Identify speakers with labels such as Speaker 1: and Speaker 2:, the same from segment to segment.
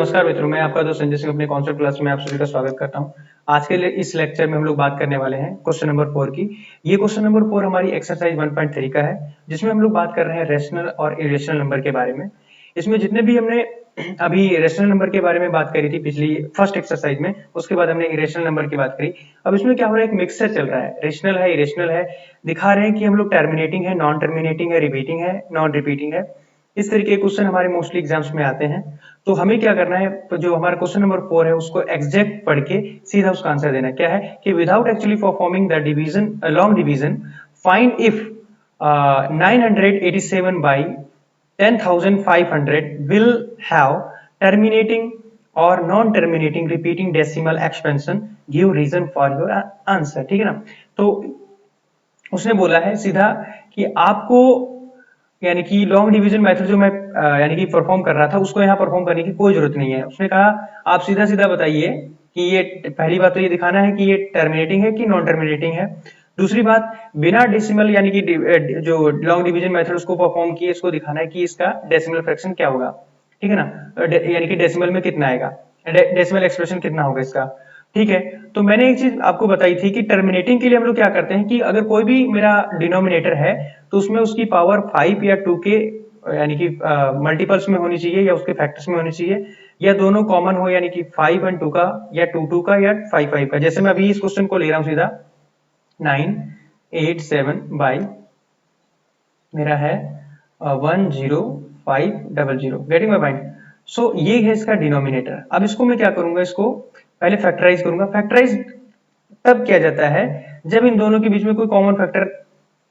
Speaker 1: नमस्कार मित्रों, मैं आपका दोस्त संजय सिंह अपने कॉन्सेप्ट क्लास में आप सभी का स्वागत करता हूं। आज के लिए इस लेक्चर में हम लोग बात करने वाले हैं क्वेश्चन नंबर 4 की। ये क्वेश्चन नंबर 4 हमारी एक्सरसाइज 1.3 का है, जिसमें हम लोग बात कर रहे हैं रेशनल और इरेशनल नंबर के बारे में। इसमें जितने भी हमने अभी रेशनल नंबर के बारे में बात करी थी पिछली फर्स्ट एक्सरसाइज में, उसके बाद हमने इरेशनल नंबर की बात करी। अब इसमें क्या हो रहा है, एक मिक्सचर चल रहा है, रेशनल है, इरेशनल है। दिखा रहे हैं कि हम लोग टर्मिनेटिंग है, नॉन टर्मिनेटिंग है, रिपीटिंग है, नॉन रिपीटिंग है। इस तरीके के क्वेश्चन हमारे मोस्टली एग्जाम्स में आते हैं। तो हमें क्या करना है, तो जो हमारा क्वेश्चन नंबर 4 है उसको एग्जैक्ट पढ़ के सीधा उसका आंसर देना है। क्या है कि without actually performing the division long division, find if 987 by 10,500 will have terminating or non-terminating repeating decimal expansion, give reason for your answer। ठीक है ना। तो उसने बोला है सीधा कि आपको यानी कि लॉन्ग डिवीजन मेथड जो मैं यानी कि परफॉर्म कर रहा था, उसको यहाँ परफॉर्म करने की कोई जरूरत नहीं है। उसने कहा आप सीधा सीधा बताइए कि ये, पहली बात तो ये दिखाना है कि ये टर्मिनेटिंग है कि नॉन टर्मिनेटिंग है। दूसरी बात, बिना डेसिमल यानी कि जो लॉन्ग डिवीजन मेथड उसको परफॉर्म किए, इसको दिखाना है कि इसका डेसिमल फ्रैक्शन क्या होगा। ठीक है ना, यानी कि डेसिमल में कितना आएगा, डेसिमल एक्सप्रेशन कितना होगा इसका। ठीक है, तो मैंने एक चीज आपको बताई थी कि टर्मिनेटिंग के लिए हम लोग क्या करते हैं कि अगर कोई भी मेरा डिनोमिनेटर है तो उसमें उसकी पावर 5 या 2 के यानी कि मल्टीपल्स में होनी चाहिए या उसके फैक्टर्स में होनी चाहिए, या दोनों कॉमन हो, यानी कि 5 और 2 का, या 2 2 का, या 5 5 का। जैसे मैं अभी इस क्वेश्चन को ले रहा हूं सीधा 987 बाई मेरा है 10500। Getting my point. सो ये है इसका डिनोमिनेटर। अब इसको मैं क्या करूंगा, इसको पहले फैक्टराइज करूंगा। फैक्टराइज तब किया जाता है जब इन दोनों के बीच में कोई कॉमन फैक्टर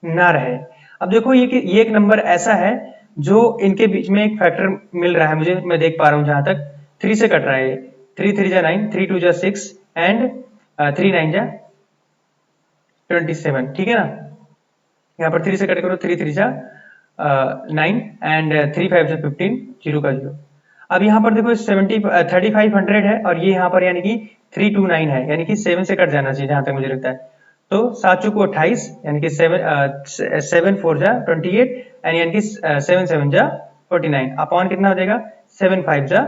Speaker 1: ना रहे। अब देखो ये एक नंबर ऐसा है जो इनके बीच में एक फैक्टर मिल रहा है मुझे, मैं देख पा रहा हूं जहां तक 3 से कट रहा है। 3 3 जा 9, 3 2 जा 6 एंड 3 9 जा 27। ठीक है ना, यहाँ पर 3 से कट करो, 3 3 जा 9 एंड 3 5 जा 15, 0 का 0। अब यहाँ पर देखो 3500 है और ये यहाँ पर यानी कि 329 है, यानी कि 7 से कट जाना चाहिए जहां तक मुझे लगता है। तो 7 चौको 28, यानी कि 7 4 जा 28 एंड यानी कि 7 7 जा 49 अपॉन कितना हो जाएगा 7 5 जा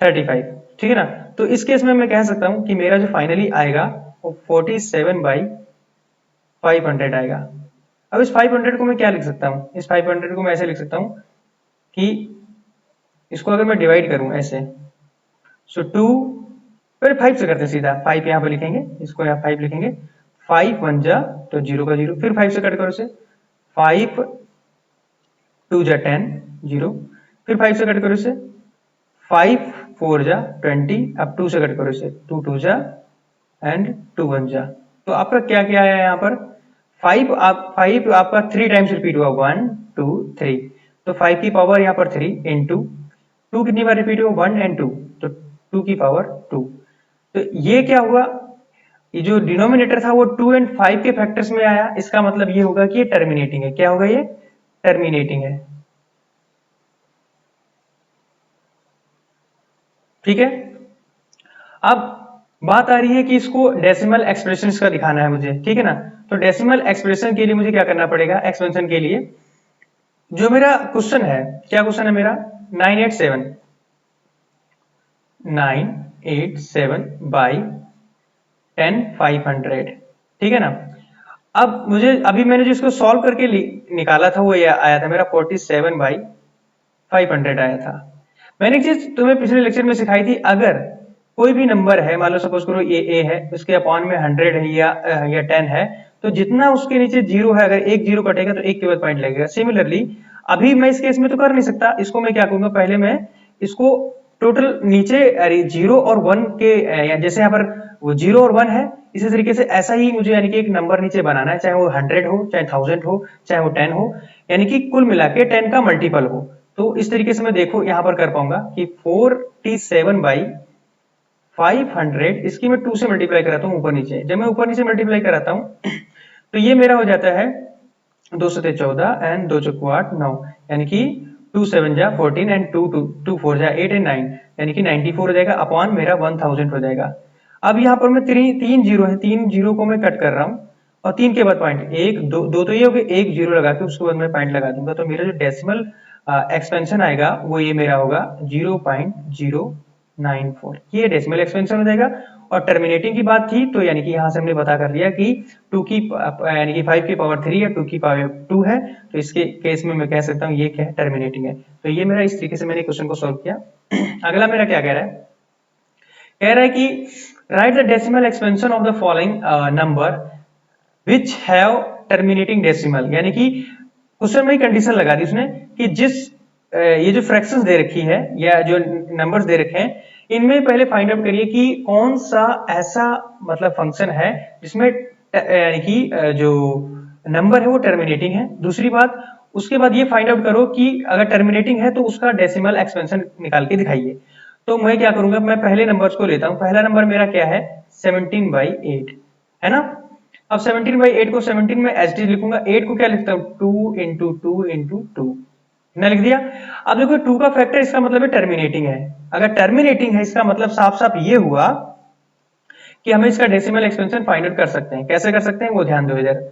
Speaker 1: 35। ठीक है ना। तो इस केस में मैं कह सकता हूं कि मेरा जो फाइनली आएगा वो 47 बाई 500 आएगा। अब इस 500 को मैं क्या लिख सकता हूं, इस 500 को मैं ऐसे लिख सकता हूं कि इसको अगर मैं डिवाइड करूं ऐसे, सो 2, पहले 5 से करते हैं सीधा। 5 यहाँ पे लिखेंगे, इसको यहाँ 5 लिखेंगे। 5 1 जा तो 0 का 0, फिर 5 से कट करो इसे, 5 2 जा 10, 0, फिर 5 से कट करो इसे, 5 4 जा 20, अब 2 से कट करो इसे, 2 2 जा एंड 2 1 जा। तो आपका क्या क्या आया यहाँ पर, 5 आपका 3 टाइम्स रिपीट हुआ, 1 2 3, तो 5 की पावर यहाँ पर 3 इंटू 2 कितनी बार रिपीट हुआ, 1 एंड 2, तो 2 की पावर 2। तो ये क्या हुआ, ये जो डिनोमिनेटर था वो 2 एंड 5 के फैक्टर्स में आया। इसका मतलब ये होगा कि ये टर्मिनेटिंग है। क्या होगा, ये टर्मिनेटिंग है। ठीक है। अब बात आ रही है कि इसको डेसिमल एक्सप्रेशन का दिखाना है मुझे। ठीक है ना, तो डेसिमल एक्सप्रेशन के लिए मुझे क्या करना पड़ेगा, एक्सपेंशन के लिए जो मेरा क्वेश्चन है, क्या क्वेश्चन है मेरा, 987 बाई 10,500। ठीक है ना। अब मुझे अभी मैंने जो इसको सॉल्व करके निकाला था वो ये आया था मेरा 47 बाई 500 आया था। मैंने एक चीज तुम्हें पिछले लेक्चर में सिखाई थी, अगर कोई भी नंबर है, मान लो सपोज करो ए है, उसके अपॉन में 100 है या 10 है, तो जितना उसके नीचे जीरो है, अगर एक जीरो कटेगा तो एक के बाद पॉइंट लगेगा। सिमिलरली अभी मैं इस केस में तो कर नहीं सकता, इसको मैं क्या करूंगा, पहले मैं इसको टोटल नीचे अरे 0 और 1 के, जैसे यहाँ पर वो 0 और 1 है, इसी तरीके से ऐसा ही मुझे यानी कि एक नंबर नीचे बनाना है, चाहे वो 100 हो, चाहे 1000 हो, चाहे वो 10 हो, यानी कि कुल मिला के 10 का मल्टीपल हो। तो इस तरीके से मैं देखो यहां पर कर पाऊंगा कि 47 बाई 500, इसकी मैं 2 से मल्टीप्लाई कराता हूं ऊपर नीचे। जब मैं ऊपर नीचे मल्टीप्लाई कराता हूं तो ये मेरा हो जाता है 2 से 14 एंड 2 चौको 8 9, यानी कि 2 7 जा 14 एंड 2 4 जा 8 एंड 9, यानी कि 94 हो जाएगा अपॉन मेरा 1000 हो जाएगा। अब यहाँ पर मैं तीन जीरो है, तीन जीरो को मैं कट कर रहा हूँ और 3 के बाद पॉइंट, एक दो तो ये हो गया, एक जीरो लगा के उसके बाद मैं पॉइंट लगा दूंगा। तो मेरा जो डेसिमल एक्सपेंशन आएगा वो ये मेरा होगा 0.094, ये डेसिमल एक्सपेंशन हो जाएगा। और टर्मिनेटिंग की बात थी तो यानी कि यहाँ से हमने पता कर लिया कि 2 की यानी कि 5 की पावर 3 या 2 की पावर 2 है, तो इसके केस में मैं कह सकता हूँ ये क्या है, टर्मिनेटिंग है। तो ये मेरा इस तरीके से मैंने क्वेश्चन को सॉल्व किया। अगला मेरा क्या कह रहा है, कह रहा है कि right the decimal expansion of the following number which have terminating decimal, यानी कि क्वेश्चन में कंडीशन लगा दी उसने कि जिस ये जो फ्रैक्शंस दे रखी है या जो नंबर्स दे रखे हैं इनमें पहले फाइंड आउट करिए कि कौन सा ऐसा मतलब फंक्शन है जिसमें यानी कि जो नंबर है वो टर्मिनेटिंग है। दूसरी बात, उसके बाद ये फाइंड आउट करो कि अगर टर्मिनेटिंग है तो उसका डेसिमल एक्सपेंशन निकाल के दिखाइए। तो मैं क्या करूंगा, मैं पहले नंबर्स को लेता हूं। पहला नंबर मेरा क्या है, 17/8 है ना। अब 17/8 को 17 में एच डी लिखूंगा, 8 को क्या लिखता हूं, 2 इंटू 2 इंटू 2 ना लिख दिया। अब देखो 2 का फैक्टर इसका मतलब है टर्मिनेटिंग है। अगर टर्मिनेटिंग है इसका मतलब साफ साफ ये हुआ कि हमें इसका डेसिमल एक्सपेंशन फाइंड आउट कर सकते हैं। कैसे कर सकते हैं वो ध्यान दो इधर।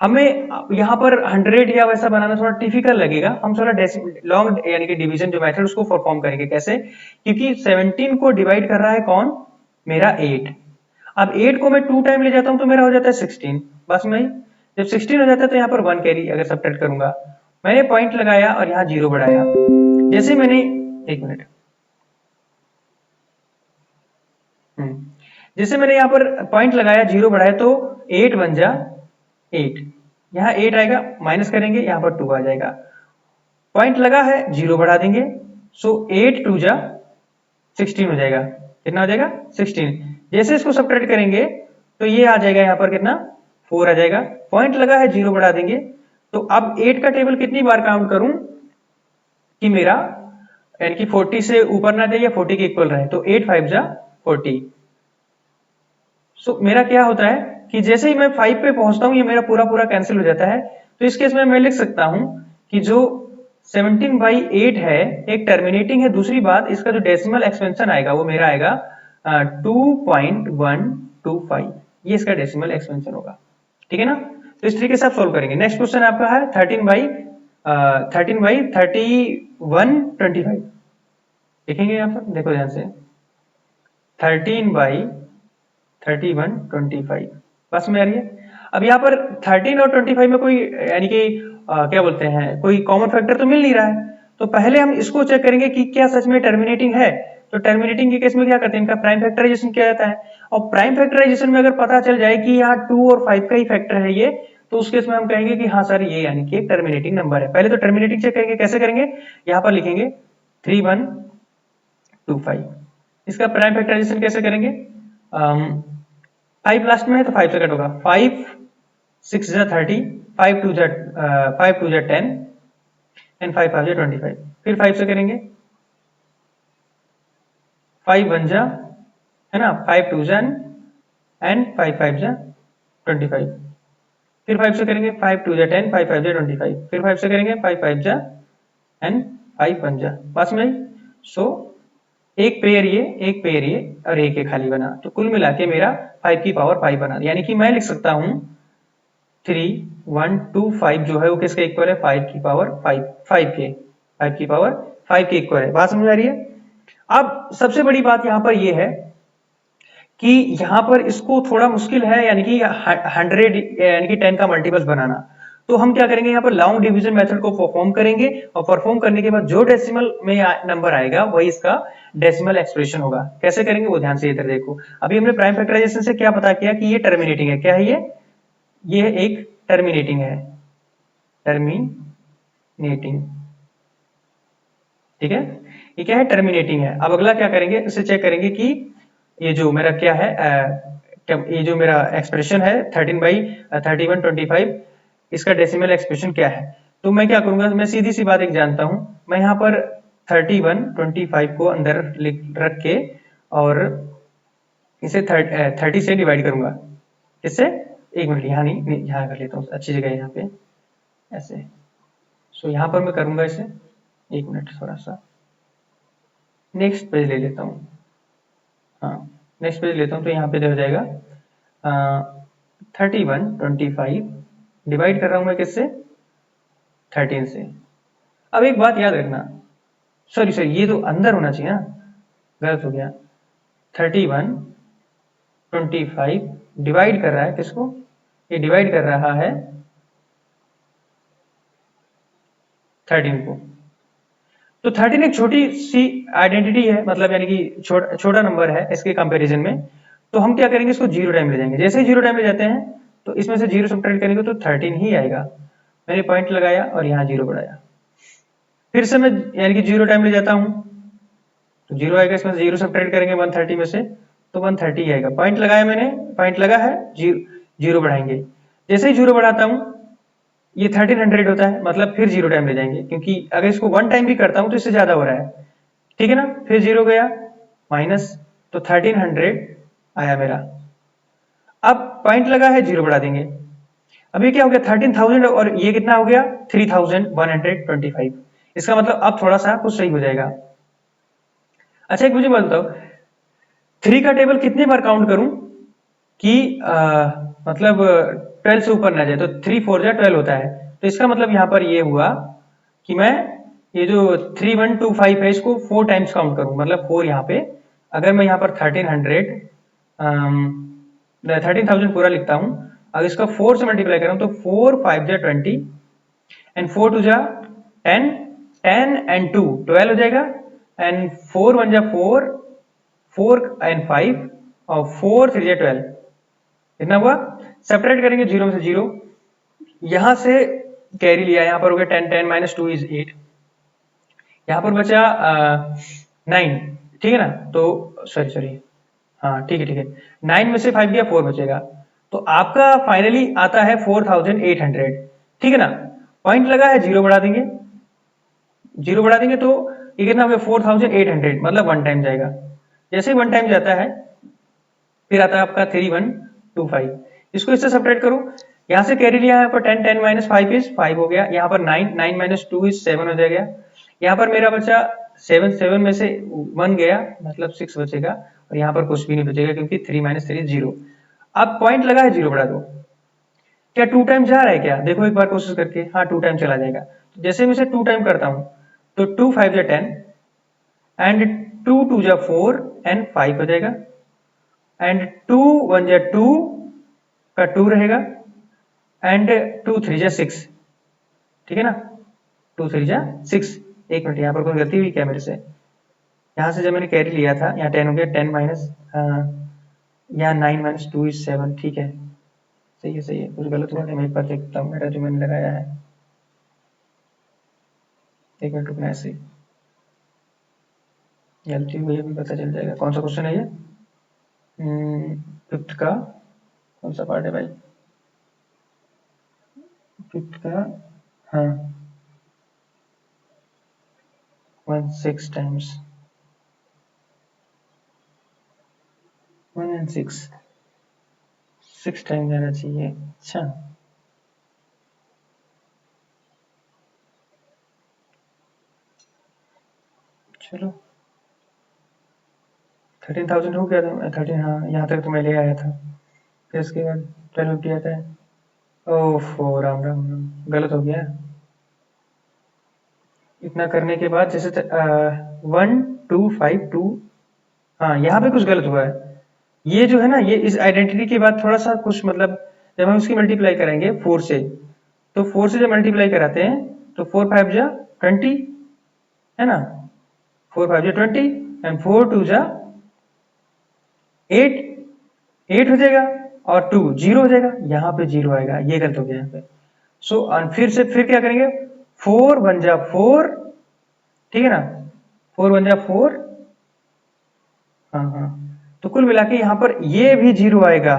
Speaker 1: हमें यहाँ पर 100 या वैसा बनाना थोड़ा डिफिकल्ट लगेगा, हम थोड़ा लॉन्ग यानी कि डिवीजन जो मेथड उसको परफॉर्म करेंगे। कैसे, क्योंकि 17 को डिवाइड कर रहा है कौन, मेरा 8। अब 8 को मैं 2 टाइम ले जाता हूं तो मेरा हो जाता है 16। बस मैं जब 16 हो जाता है तो यहाँ पर 1 कैरी अगर सब्ट्रैक्ट करूंगा, मैंने पॉइंट लगाया और यहाँ 0 बढ़ाया। जैसे मैंने, एक मिनट, जैसे मैंने यहाँ पर पॉइंट लगाया 0 बढ़ाया तो 8 बन जा 8, यहाँ 8 आएगा, माइनस करेंगे यहाँ पर 2 आ जाएगा। पॉइंट लगा है 0 बढ़ा देंगे, सो 8 2 जा 16 हो जाएगा। कितना हो जाएगा, 16। जैसे इसको सब्ट्रैक्ट करेंगे तो ये आ जाएगा यहाँ पर कितना, 4 आ जाएगा। पॉइंट लगा है 0 बढ़ा देंगे, तो अब 8 का टेबल कितनी बार काउंट करूं कि मेरा यानी कि 40 से ऊपर ना जाए या 40 के इक्वल रहे, तो 8 5 जा 40। सो मेरा क्या होता है कि जैसे ही मैं 5 पे पहुंचता हूं ये मेरा पूरा पूरा कैंसिल हो जाता है। तो इस केस में मैं लिख सकता हूं कि जो 17/8 है एक टर्मिनेटिंग है। दूसरी बात, इसका जो डेसिमल एक्सपेंशन आएगा वो मेरा आएगा 2.125, ये इसका डेसिमल एक्सपेंशन होगा। ठीक है ना। तो इस तरीके से आप सोल्व करेंगे। नेक्स्ट क्वेश्चन आपका है 13/3125। देखेंगे यहाँ पर, देखो ध्यान से, 13/3125 बस में आ रही है। अब यहाँ पर 13 और 25 में कोई यानी कि क्या बोलते हैं, कोई कॉमन फैक्टर तो मिल नहीं रहा है। तो पहले हम इसको चेक करेंगे कि क्या सच में टर्मिनेटिंग है। तो टर्मिनेटिंग के केस में क्या करते हैं, इनका प्राइम फैक्टराइजेशन किया जाता है। और प्राइम फैक्टराइजेशन में अगर पता चल जाए कि यहाँ 2 और 5 का ही फैक्टर है ये, तो उस केस में हम कहेंगे कि हाँ सर ये यानी कि एक टर्मिनेटिंग नंबर है। पहले तो टर्मिनेटिंग चेक करेंगे, कैसे करेंगे, यहाँ पर लिखेंगे 3125। इसका प्राइम फैक्टराइजेशन कैसे करेंगे, 5 लास्ट में है तो 5 से कट होगा, 5 6 जा 30, 5 2 जा 10 एंड 5 5 जा 25। फिर 5 से करेंगे, 5 1 जा है ना, 5 2 जा एंड 5 5 जा 25। फिर 5 से करेंगे, 5 2 जा 10, 5 5 जा 25। फिर 5 से करेंगे, 5 5 जा एंड 5 1 जा, बस में। सो एक पेयर ये, एक पेयर ये और एक ये खाली बना, तो कुल मिला के मेरा 5 की पावर 5 बना। यानी कि मैं लिख सकता हूं 3125 जो है वो किसके इक्वल है, 5 की पावर 5, 5 की पावर 5 के इक्वल है। बात समझ आ रही है। अब सबसे बड़ी बात यहां पर ये है कि यहां पर इसको थोड़ा मुश्किल है, यानी कि 100 यानी कि 10 का मल्टीपल्स बनाना। तो हम क्या करेंगे, यहाँ पर लॉन्ग डिवीजन मेथड को परफॉर्म करेंगे और परफॉर्म करने के बाद जो डेसिमल में नंबर आएगा वही इसका डेसिमल एक्सप्रेशन होगा। कैसे करेंगे वो ध्यान से इधर देखो। अभी हमने प्राइम फैक्टराइजेशन से क्या पता किया कि ये टर्मिनेटिंग है। क्या है ये एक टर्मिनेटिंग है, टर्मिनेटिंग, ठीक है, ये क्या है, टर्मिनेटिंग है। अब अगला क्या करेंगे, इसे चेक करेंगे कि ये जो मेरा क्या है, ये जो मेरा एक्सप्रेशन है 13/3125, इसका डेसिमल एक्सप्रेशन क्या है। तो मैं क्या करूंगा, मैं सीधी सी बात एक जानता हूं, मैं यहाँ पर 3125 को अंदर रख के और इसे 30 से डिवाइड करूंगा। इससे, एक मिनट, यहाँ नहीं, यहाँ कर लेता हूँ, अच्छी जगह है यहाँ पे, ऐसे। सो यहाँ पर मैं करूंगा इसे, एक मिनट, थोड़ा सा नेक्स्ट पेज ले लेता हूँ। हाँ, नेक्स्ट पेज लेता हूँ तो यहाँ पे हो जाएगा 3125 डिवाइड कर रहा हूँ मैं किससे, 13 से। अब एक बात याद रखना, सॉरी सॉरी ये तो अंदर होना चाहिए ना, गलत हो गया। 31 25 डिवाइड कर रहा है किसको, ये डिवाइड कर रहा है 13 को। तो 13 एक छोटी सी आइडेंटिटी है, मतलब यानी कि छोटा नंबर है इसके कंपैरिजन में। तो हम क्या करेंगे, इसको जीरो टाइम ले जाएंगे। जैसे ही जीरो टाइम ले जाते हैं तो इसमें से जीरो सब्ट्रैक्ट करेंगे तो 13 ही आएगा। मैंने पॉइंट लगाया और यहाँ जीरो बढ़ाया, फिर से मैं यानी कि जीरो टाइम ले जाता हूँ तो जीरो आएगा, इसमें से जीरो सब्ट्रैक्ट करेंगे 130 में से तो 130 आएगा। पॉइंट लगाया मैंने, पॉइंट लगा है, जीरो बढ़ाएंगे। जैसे ही जीरो बढ़ाता हूँ ये 1300 होता है, मतलब फिर जीरो टाइम ले जाएंगे, क्योंकि अगर इसको वन टाइम भी करता हूं तो इससे ज्यादा हो रहा है, ठीक है ना। फिर जीरो गया माइनस, तो 1300 आया मेरा। अब पॉइंट लगा है, जीरो बढ़ा देंगे। अभी क्या हो गया 13,000 और ये कितना हो गया 3,125। इसका मतलब अब थोड़ा सा कुछ सही हो जाएगा। अच्छा एक मुझे बात बताओ, 3 का टेबल कितने बार काउंट करूं कि मतलब 12 से ऊपर ना जाए। तो 3 4 जा 12 होता है, तो इसका मतलब यहाँ पर ये हुआ कि मैं ये जो 3125 है इसको 4 टाइम्स काउंट करूं, मतलब 4 यहाँ पे। अगर मैं यहाँ पर 13,000 पूरा लिखता हूँ, अगर इसका 4 से मल्टीप्लाई करूँ तो 4 5 जा 20 एंड 4 2 जा 10, 10 एंड 2 12 हो जाएगा, एंड 4 1 जा 4, 4 एंड 5 और 4 3 जा 12। कितना हुआ, सेपरेट करेंगे जीरो में से जीरो, यहां से कैरी लिया, यहां पर हो गया 10, 10 माइनस 2 इज 8, यहां पर बचा 9, ठीक है ना। तो सॉरी सॉरी, हाँ ठीक है ठीक है, 9 में से 5 गया 4 बचेगा, तो आपका फाइनली आता है 4800, ठीक है ना। पॉइंट लगा है, जीरो बढ़ा देंगे, जीरो बढ़ा देंगे तो ये कितना हो गया 4800, मतलब वन टाइम जाएगा। जैसे ही वन टाइम जाता है फिर आता है आपका 3125, इसको इससे सब्ट्रैक्ट करो, यहां से कैरी लिया, यहाँ पर 10 10 माइनस 5 इज 5 हो गया, यहाँ पर 9 9 माइनस 2 इज 7 हो जाएगा, यहाँ पर मेरा बचा 7 7 में से 1 गया मतलब 6 बचेगा, और यहाँ पर कुछ भी नहीं बचेगा क्योंकि 3 माइनस 3 जीरो। अब पॉइंट लगा है, जीरो बढ़ा दो। क्या टू टाइम जा रहा है क्या, देखो एक बार कोशिश करके, हाँ टू टाइम चला जाएगा। तो जैसे मैं इसे टू टाइम करता हूं तो 2 5 जा 10 एंड 2 2 जा 4 एंड 5 हो जाएगा, एंड 2 1 जा 2 का 2 रहेगा, एंड 2 3 जा 6, ठीक है ना, 2 3 जा 6। एक मिनट, यहाँ पर कोई गलती हुई क्या मेरे से, यहाँ से जब मैंने कैरी लिया था यहाँ 10 हो गया, 10 माइनस यहाँ 9 माइनस 2 इज 7, ठीक है, सही है सही है। कुछ गलत हुआ क्या, मैं एक बार देखता हूँ मेरा जो मैंने लगाया है, एक मिनट रुकना, ऐसे गलती हुई है भी पता चल जाएगा। कौन सा क्वेश्चन है ये, फिफ्थ का कौन सा पार्ट है भाई, फिफ्थ का, हाँ 1 6 टाइम्स 1 एंड 6 6 टाइम जाना चाहिए। अच्छा चलो 13,000 हो गया था, 13, हाँ यहाँ तक तो मैं ले आया था, फिर इसके बाद 12 किया था। ओफो राम राम राम, गलत हो गया। इतना करने के बाद जैसे 1 2 5 2, हाँ यहाँ पे कुछ गलत हुआ है। ये जो है ना, ये इस आइडेंटिटी के बाद थोड़ा सा कुछ मतलब, जब हम इसकी मल्टीप्लाई करेंगे 4 से, तो 4 से जब मल्टीप्लाई कराते हैं तो 4 5 जा 20, है ना, 4 5 जा 20 एंड 4 2 जा 8, 8 हो जाएगा, और 2 जीरो हो जाएगा, यहाँ पे जीरो आएगा, ये गलत हो गया यहाँ पे। सो फिर से फिर क्या करेंगे, 4 1 जा 4, ठीक है ना, 4 1 जा 4, हाँ हाँ, तो कुल मिला के यहाँ पर ये भी जीरो आएगा,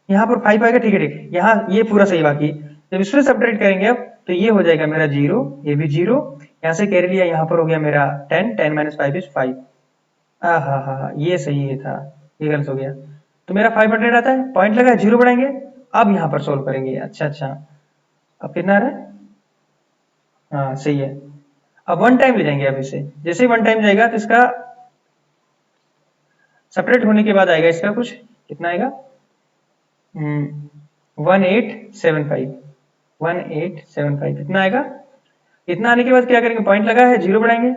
Speaker 1: यहाँ पर 5 आएगा, ठीक है ठीक है, यहाँ ये पूरा सही। बाकी जब इसमें सब्ट्रैक्ट करेंगे अब तो ये हो जाएगा मेरा जीरो, ये भी जीरो, यहाँ से कैरी लिया, यहाँ पर हो गया मेरा 10 10 माइनस 5 इज 5। हाँ हाँ हाँ, ये सही है था, ये गलत हो गया। तो मेरा 500 आता है, पॉइंट लगा है, जीरो बढ़ाएंगे। अब यहाँ पर सोल्व करेंगे, अच्छा अच्छा, अब कितना आ रहा है, हाँ सही है। अब वन टाइम ले जाएंगे, अब इसे जैसे ही वन टाइम जाएगा तो इसका सेपरेट होने के बाद आएगा इसका कुछ, कितना आएगा 1875, 1875 कितना आएगा। इतना आने के बाद क्या करेंगे, पॉइंट लगा है, 0 बढ़ाएंगे।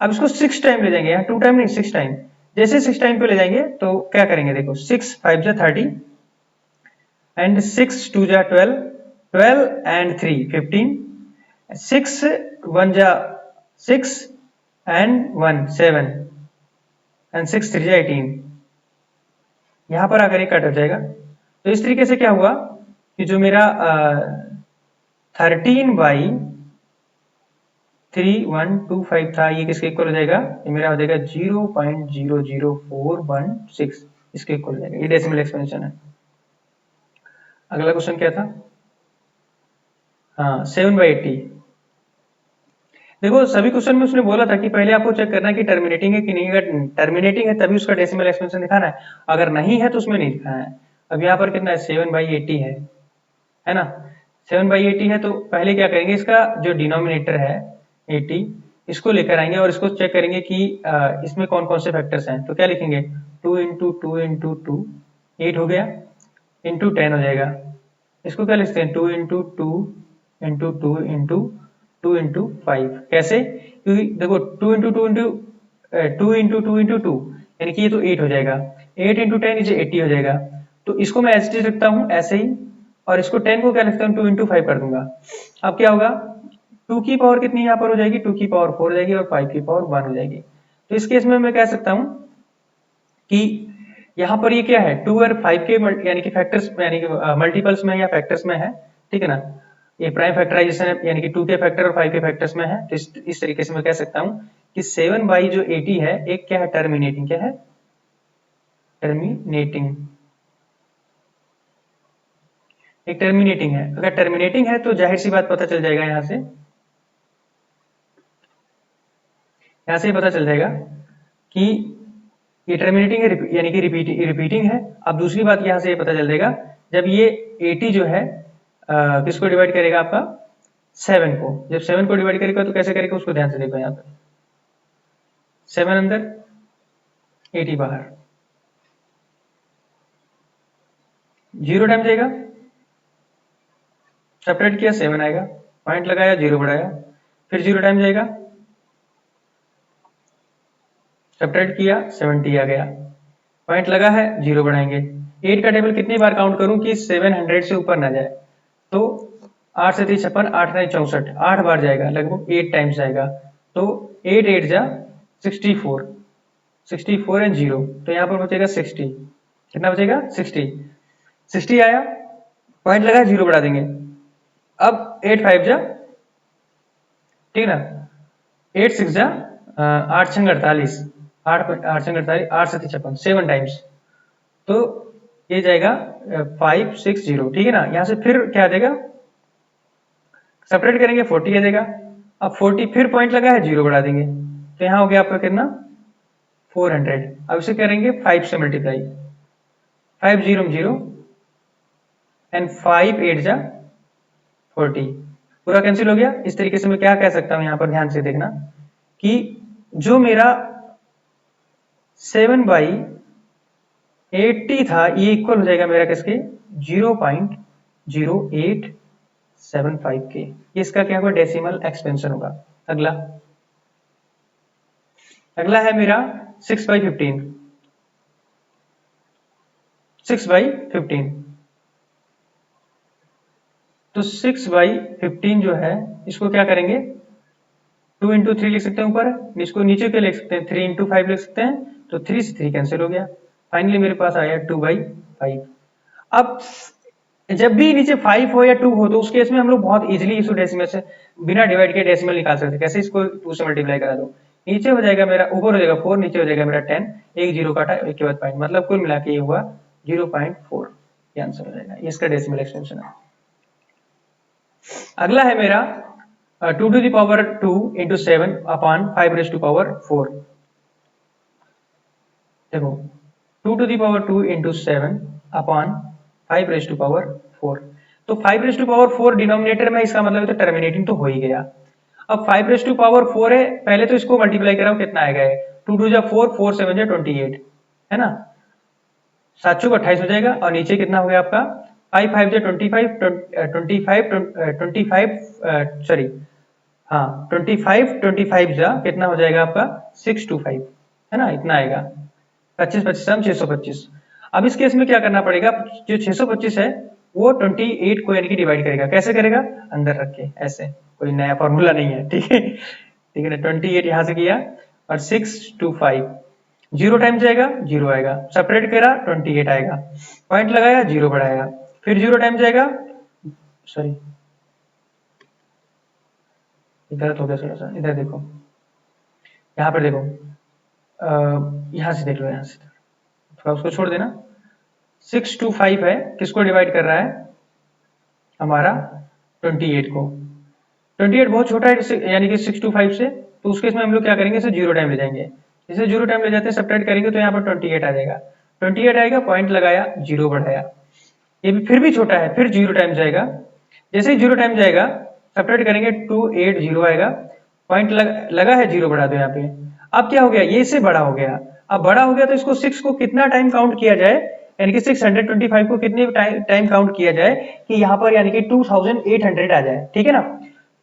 Speaker 1: अब इसको 6 टाइम ले जाएंगे, यहाँ 2 टाइम नहीं 6 टाइम। जैसे 6 टाइम पे ले जाएंगे तो क्या करेंगे, देखो 6 5 जा 30 एंड 6 2 जा 12, 12 एंड 3 15, 6 1 जा 6 एंड 1 7 एंड 6 3 जा 18। यहाँ पर आकर ये कट हो जाएगा। तो इस तरीके से क्या हुआ कि जो मेरा 13/3125 था, ये किसके इक्वल हो जाएगा, ये मेरा हो जाएगा 0.00416, इसके इक्वल हो जाएगा। ये डेसिमल एक्सपेंशन है। अगला क्वेश्चन क्या था, हाँ 7/80। देखो सभी क्वेश्चन में उसने बोला था कि पहले आपको चेक करना है कि टर्मिनेटिंग है कि नहीं। अगर टर्मिनेटिंग है तभी उसका डेसिमल एक्सपेंशन दिखाना है, अगर नहीं है तो उसमें नहीं दिखाना है। अब यहाँ पर कितना है, 7/80 है ना। 7/80 है तो पहले क्या करेंगे, इसका जो डिनोमिनेटर है 80, इसको लेकर आएंगे और इसको चेक करेंगे कि इसमें कौन कौन से फैक्टर्स हैं। तो क्या लिखेंगे, 2 इंटू 2 इंटू 2 8 हो गया, इंटू 10 हो जाएगा। इसको क्या लिखते हैं, 2 इंटू 2 इंटू 2 इंटू 2 इंटू 5। कैसे, क्योंकि देखो 2 इंटू 2 इंटू 2 इंटू 2 इंटू 2 यानी कि ये तो 8 हो जाएगा, 8 इंटू 10 इसे 80 हो जाएगा। तो इसको मैं एज इट इज रखता हूँ ऐसे ही, और इसको 10 को क्या लिखता हूँ, 2 इंटू 5 कर दूंगा। अब क्या होगा, 2 की पावर कितनी यहाँ पर हो जाएगी, 2 की पावर 4 हो जाएगी और 5 की पावर 1 हो जाएगी। तो इस केस में मैं कह सकता हूँ कि यहाँ पर ये क्या है, 2 और 5 के यानी कि फैक्टर्स यानी कि मल्टीपल्स में या फैक्टर्स में है, ठीक है ना। ये प्राइम फैक्टराइजेशन है, यानी कि 2 के फैक्टर और 5 के फैक्टर्स में है। तो इस तरीके से मैं कह सकता हूँ कि 7/80 है, एक क्या है, टर्मिनेटिंग, क्या है, टर्मिनेटिंग, एक टर्मिनेटिंग है। अगर टर्मिनेटिंग है तो जाहिर सी बात पता चल जाएगा, यहाँ से पता चल जाएगा कि ये टर्मिनेटिंग है, यानी कि रिपीटिंग है। अब दूसरी बात यहाँ से ये पता चल जाएगा, जब ये 80 जो है किसको डिवाइड करेगा, आपका 7 को। जब 7 को डिवाइड करेगा तो कैसे करेगा, उसको ध्यान से देखो। यहाँ पे 7 अंदर 80 बाहर, 0 टाइम जाएगा, सेपरेट किया 7 आएगा, पॉइंट लगाया 0 बढ़ाया, फिर 0 टाइम जाएगा, सेपरेट किया 70 आ गया, पॉइंट लगा है 0 बढ़ाएंगे। 8 का टेबल कितनी बार काउंट करूं कि 700 से ऊपर ना जाए, तो 8 से 3 56, 8 9 64, 8 बार जाएगा, लगभग 8 टाइम्स जाएगा। तो 8 8 जा 64, 64 एंड 0, तो यहाँ पर बचेगा 60। कितना बचेगा, 60। 60 आया, पॉइंट लगा 0 बढ़ा देंगे। अब 8 5 जा, ठीक ना, 8 6 जा 8 6 48, 8 8 6 48, 8 से 56, 7 टाइम्स। तो ये जाएगा 560, ठीक है ना। यहां से फिर क्या देगा, सेपरेट करेंगे 40 आ जाएगा। अब 40 फिर पॉइंट लगा है 0 बढ़ा देंगे, तो यहाँ हो गया आपका कितना, 400। अब इसे करेंगे 5 से मल्टीप्लाई, 5 0 0 एंड 5 8 जा 40, पूरा कैंसिल हो गया। इस तरीके से मैं क्या कह सकता हूं, यहाँ पर ध्यान से देखना कि जो मेरा 7/80 था, ये इक्वल हो जाएगा मेरा किसके, 0.0875 के। इसका क्या होगा, डेसिमल एक्सपेंशन होगा। अगला अगला है मेरा 6/15, 6/15। तो 6/15 जो है, इसको क्या करेंगे, 2 इंटू 3 लिख सकते हैं ऊपर, इसको नीचे क्या लिख सकते हैं, 3 इंटू 5 लिख सकते हैं। तो 3 से 3 कैंसिल हो गया, फाइनली मेरे पास आया 2/5। अब जब भी नीचे 5 हो या 2 हो, तो उस केस में हम लोग बहुत इजीली इसको डेसिमल से बिना डिवाइड के डेसिमल निकाल सकते हैं। कैसे, इसको 2 से मल्टीप्लाई करा दो, नीचे हो जाएगा मेरा, ऊपर हो जाएगा 4, नीचे हो जाएगा मेरा 10, एक 0 काटा, एक के बाद पॉइंट, मतलब कुल मिला के ये हुआ 0.4, ये आंसर हो जाएगा। ये इसका डेसिमल एक्सटेंशन है। अगला है मेरा 2 to the power 2 into 7 upon 5 raised to power 4। देखो 2 to the power 2 into 7 upon 5 raised to power 4। तो 5 raised to power 4 डिनोमिनेटर में, इसका मतलब तो टर्मिनेटिंग तो हो ही गया। अब 5 raised to power 4 है, पहले तो इसको मल्टीप्लाई कराओ, कितना आएगा, 2 2 जा 4, 4 7 जा 28, है ना, 7 चौक 28 हो जाएगा। और नीचे कितना हो गया आपका, 5 5 जा 25, 25 25 सॉरी हाँ 25 जा कितना हो जाएगा आपका 625, है ना, इतना आएगा। 25 हम 625। अब इस केस में क्या करना पड़ेगा, जो 625 है वो 28 को यानी कि डिवाइड करेगा। कैसे करेगा, अंदर रख के ऐसे, कोई नया फॉर्मूला नहीं है, ठीक है, ठीक है ना। 28 यहां से किया और 625, जीरो टाइम जाएगा जीरो आएगा, सेपरेट करा 28 आएगा, पॉइंट लगाया जीरो बढ़ाएगा, फिर जीरो टाइम जाएगा, सॉरी गलत हो गया थोड़ा सा, इधर देखो, यहाँ पर देखो, यहाँ से देख लो, यहाँ से थोड़ा उसको छोड़ देना। 625 है, किसको डिवाइड कर रहा है, हमारा 28 को। 28 बहुत छोटा है यानी कि 625 से, तो उस केस में हम लोग क्या करेंगे, इसे जीरो टाइम ले जाएंगे। इसे जीरो टाइम ले जाते हैं, सब्ट्रैक्ट करेंगे तो यहाँ पर 28 आ जाएगा। 28 आएगा, पॉइंट लगाया, जीरो बढ़ाया, ये भी फिर भी छोटा है, फिर जीरो टाइम जाएगा। जैसे ही जीरो टाइम जाएगा, सब्ट्रैक्ट करेंगे 280 आएगा, पॉइंट लगा है, जीरो बढ़ा दो यहाँ पे। अब क्या हो गया, ये से बड़ा हो गया। अब बड़ा हो गया तो इसको 6 को कितना टाइम काउंट किया जाए, यानी कि 625 को कितने टाइम काउंट किया जाए कि यहाँ पर यानी कि 2800 आ जाए, ठीक है ना।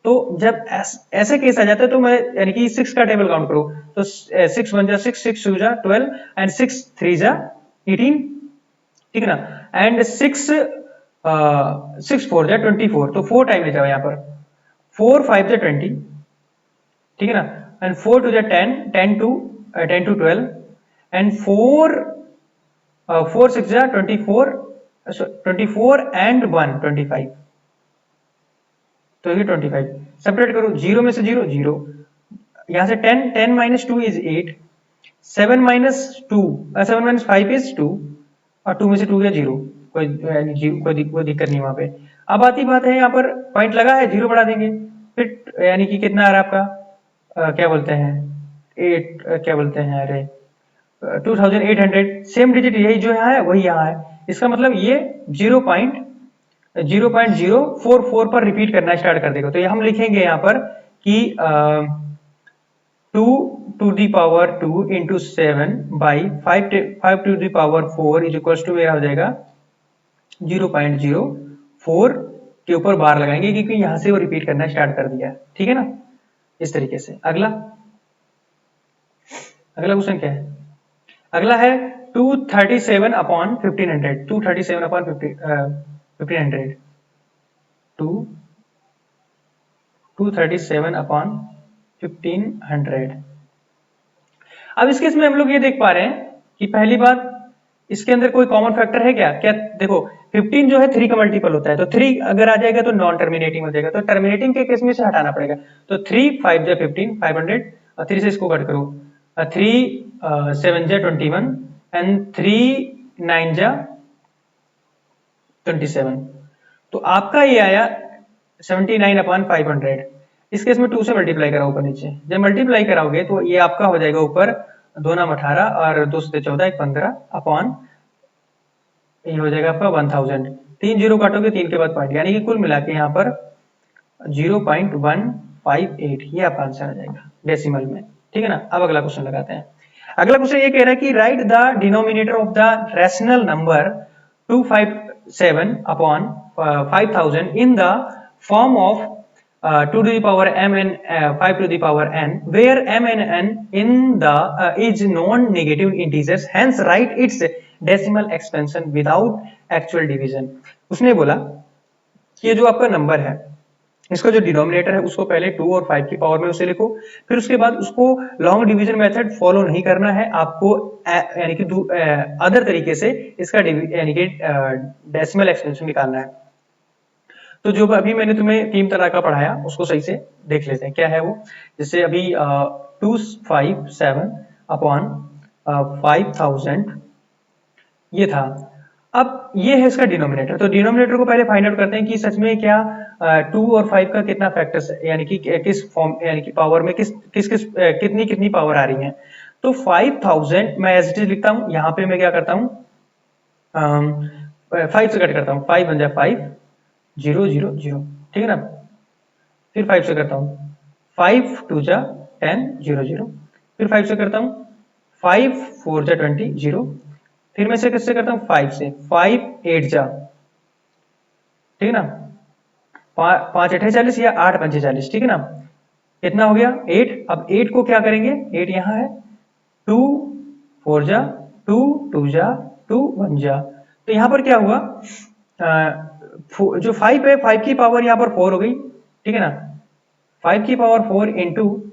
Speaker 1: तो जब ऐसे केस आ जाता है तो मैं यानी कि 6 का टेबल काउंट करो, तो 6 1 जा 6, 6 2 जा 12 एंड 6 3 जा 18, ठीक है ना। एंड 6 4 जा 24, तो 4 टाइम ले जाओ यहाँ पर, 4 5 जा 20, ठीक है ना। एंड 4 2 जा 10, 10 टू 12 एंड 4 6 जा 24, 24 एंड 1 25, तो ये 25। सेपरेट करो, जीरो में से जीरो जीरो, यहां से 10, 10 minus 2 is 8, 7 minus 2, 7 minus 5 is 2, और 2 में से 2 गया जीरो, कोई दिक्कत नहीं वहां पे। अब आती बात है, यहाँ पर पॉइंट लगा है, जीरो बढ़ा देंगे, फिर यानी कि कितना आ रहा है आपका, क्या बोलते हैं, 8, क्या बोलते हैं, अरे 2800, सेम डिजिट यही जो यहाँ है वही यहाँ है, इसका मतलब ये 0.044 पर रिपीट करना स्टार्ट कर देगा। तो ये हम लिखेंगे यहाँ पर कि 2 to the power 2 into 7 by 5 to the power 4 is equal to मेरा हो जाएगा 0.04 के ऊपर बार लगाएंगे, क्योंकि यहां से वो रिपीट करना स्टार्ट कर दिया, ठीक है ना। इस तरीके से अगला क्वेश्चन क्या है, अगला है 237 अपॉन 1500, 237 अपॉन 1500, 237 अपॉन 1500। अब इस केस में हम लोग ये देख पा रहे हैं कि पहली बात, इसके अंदर कोई कॉमन फैक्टर है क्या, क्या देखो 15 जो है 3 का मल्टीपल होता है, तो 3 अगर आ जाएगा तो नॉन टर्मिनेटिंग हो जाएगा, तो टर्मिनेटिंग के केस में से हटाना पड़ेगा। तो 3 5 जा 15, 500, और 3 से इसको कट करो, 3 7 जा 21 एंड 3 9 जा 27, तो आपका ये आया 79 अपॉन 500। इस केस में 2 से मल्टीप्लाई कराओ ऊपर नीचे, जब मल्टीप्लाई कराओगे तो ये आपका हो जाएगा ऊपर 2 नाम 18 और 2 से 14 1 15 अपॉन, ये हो जाएगा आपका 1000। 3 जीरो काटोगे 3 के बाद पॉइंट, यानी कि कुल मिला के यहाँ पर 0.158, ये आपका आंसर आ जाएगा डेसिमल में, ठीक है ना। अब अगला क्वेश्चन लगाते हैं। अगला क्वेश्चन ये कह रहा है कि right the denominator of the rational number 257 upon 5000 in the form of 2 to the power m and 5 to the power n, where m and n in the is non-negative integers, hence write its decimal expansion without actual division। उसने बोला कि ये जो आपका number है, इसका जो denominator है उसको पहले 2 और 5 की पावर में उसे लिखो, फिर उसके बाद उसको लॉन्ग डिवीजन मेथड फॉलो नहीं करना है आपको, यानी कि अदर तरीके से इसका यानी कि डेसिमल एक्सपेंशन निकालना है। तो जो अभी मैंने तुम्हें 3 तरह का पढ़ाया उसको सही से देख लेते हैं क्या है वो। जैसे अभी 257 अपॉन 5000 ये था। अब ये है इसका डिनोमिनेटर, तो डिनोमिनेटर को पहले फाइंड आउट करते हैं कि सच में क्या 2 और 5 का कितना फैक्टर्स है, यानी कि किस फॉर्म, यानी कि पावर में कितनी पावर आ रही है। तो 5000 मैं एज इट इज लिखता हूं, यहाँ पे मैं क्या करता हूँ 5 से कट करता हूँ, 5 बन जाए 5 0 0 0, ठीक है ना। फिर 5 से करता हूँ 5 2 जा 10 0 0, फिर 5 से करता हूँ 5 4 जा 20 0, फिर मैं से किससे करता हूँ 5 से, 5 8 जा, ठीक है ना, 5 8 40 या 8 5 40, ठीक है ना। कितना हो गया 8। अब 8 को क्या करेंगे, 8 यहाँ है, 2 4 जा 2 2 जा 2 1 जा, तो यहाँ पर क्या हुआ, जो 5 है 5 की पावर यहाँ पर 4 हो गई, ठीक है ना, 5 की पावर 4 इंटू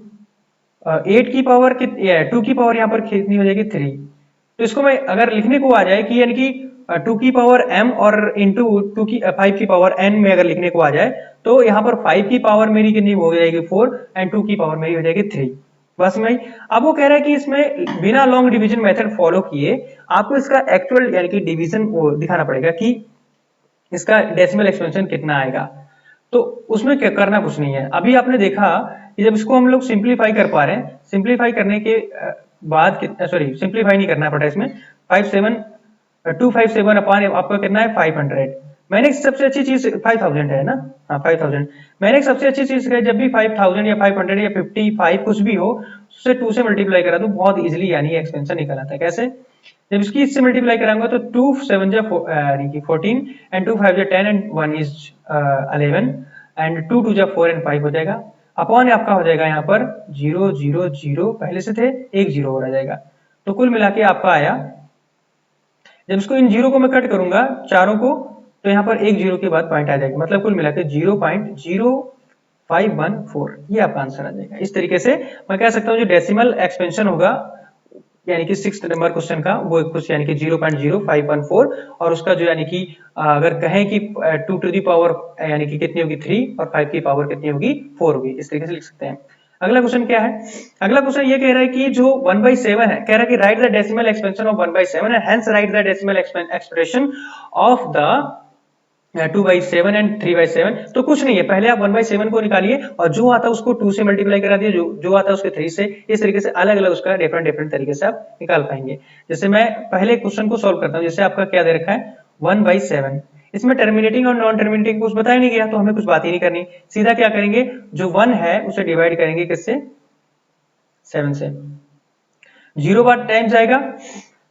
Speaker 1: 8 की पावर 2 की पावर यहाँ पर कितनी हो जाएगी 3। तो इसको मैं अगर लिखने को आ जाए कि यानी कि 2 की पावर m और इंटू 2 की 5 की पावर n में अगर लिखने को आ जाए, तो यहाँ पर 5 की पावर मेरी कितनी हो जाएगी 4 एंड 2 की पावर मेरी हो जाएगी 3। बस में अब वो कह रहा है कि इसमें बिना लॉन्ग डिवीजन मेथड फॉलो किए आपको इसका एक्चुअल यानी कि डिवीजन वो दिखाना पड़ेगा कि इसका डेसिमल एक्सपेंशन कितना आएगा। तो उसमें क्या करना कुछ नहीं है। अभी आपने देखा कि जब इसको हम लोग सिंप्लीफाई कर पा रहे हैं, सिंप्लीफाई करने के बाद कितना, सॉरी सिंप्लीफाई नहीं करना पड़ा इसमें, 257 अपान आपका कितना है 500। मैंने सबसे अच्छी चीज 5000 है ना, हाँ 5000। मैंने सबसे अच्छी चीज है जब भी 5000 या 500 या 55 कुछ भी हो उससे 2 से मल्टीप्लाई करा तो बहुत इजीली यानी एक्सपेंशन निकल आता है। कैसे, जब इसकी इससे मल्टीप्लाई कराऊंगा तो 2 7 जा 14 एंड 2 5 जा 10 एंड 1 इज 11 एंड 2 2 जा 4 एंड 5 हो जाएगा। अपॉन आपका हो जाएगा यहाँ पर 0 0 0 पहले से थे, एक 0 हो जाएगा। तो कुल मिला के आपका आया, जब इसको इन जीरो को मैं कट करूंगा चारों को, तो यहाँ पर एक जीरो के बाद पॉइंट आ जाएगा, मतलब कुल मिला के 0.0514 ये आपका आंसर आ जाएगा। इस तरीके से मैं कह सकता हूँ जो डेसिमल एक्सपेंशन होगा यानी कि 6th नंबर क्वेश्चन का वो कुछ यानी कि 0.0514 और उसका जो यानी कि अगर कहें कि 2 टू दी पावर यानी कि कितनी होगी 3 और 5 की पावर कितनी होगी 4 होगी, इस तरीके से लिख सकते हैं। अगला क्वेश्चन क्या है, अगला क्वेश्चन ये कह रहा है कि जो 1/7 है, कह रहा है कि right the decimal expansion of 1/7 and hence right the decimal expression of the 2/7 and 3/7। तो कुछ नहीं है, पहले आप 1/7 को निकालिए और जो आता है उसको 2 से मल्टीप्लाई करा दिए, जो आता है उसके 3 से। इस तरीके से अलग अलग उसका डिफरेंट तरीके से आप निकाल पाएंगे। जैसे मैं पहले क्वेश्चन को सोल्व करता हूँ, जैसे आपका क्या दे रखा है 1/7, इसमें टर्मिनेटिंग और नॉन टर्मिनेटिंग कुछ बताया नहीं गया तो हमें कुछ बात ही नहीं करनी, सीधा क्या करेंगे जो 1 है उसे डिवाइड करेंगे किससे 7 से। 0 बार टाइम्स जाएगा,